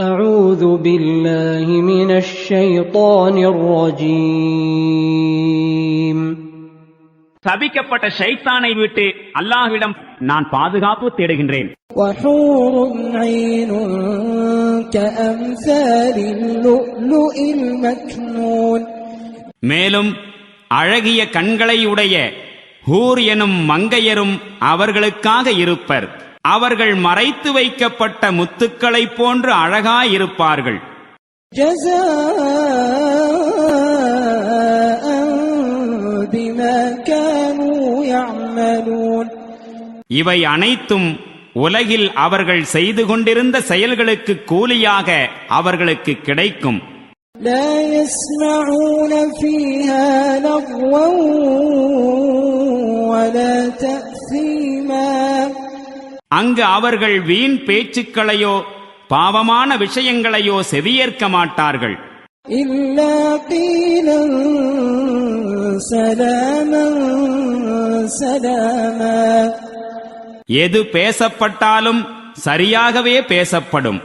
أعوذ بالله من الشيطان الرجيم. சபிக்கப்பட்ட ஷைத்தானை விட்டு அல்லாஹ்விடம் நான் பாதுகாப்பு தேடுகின்றேன். وحور عين كأمثال اللؤلؤ المكنون. மேலும் அழகிய கண்களை உடைய ஹூர் எனும் மங்கையரும் அவர்களுக்காக இருப்பர். அவர்கள் மறைத்து வைக்கப்பட்ட முத்துக்களைப் போன்று அழகாயிருப்பார்கள். جزاء بما كانوا يعملون. இவை அனைத்தும் உலகில் அவர்கள் செய்து கொண்டிருந்த செயல்களுக்கு கூலியாக அவர்களுக்கு கிடைக்கும். لا يسمعون فيها لغوا ولا تأثيما. அங்கு அவர்கள் வீண் பேச்சுக்களையோ பாவமான விஷயங்களையோ செவியேற்க மாட்டார்கள். إلا قيلا سلاما سلاما. எது பேசப்பட்டாலும் சரியாகவே பேசப்படும்.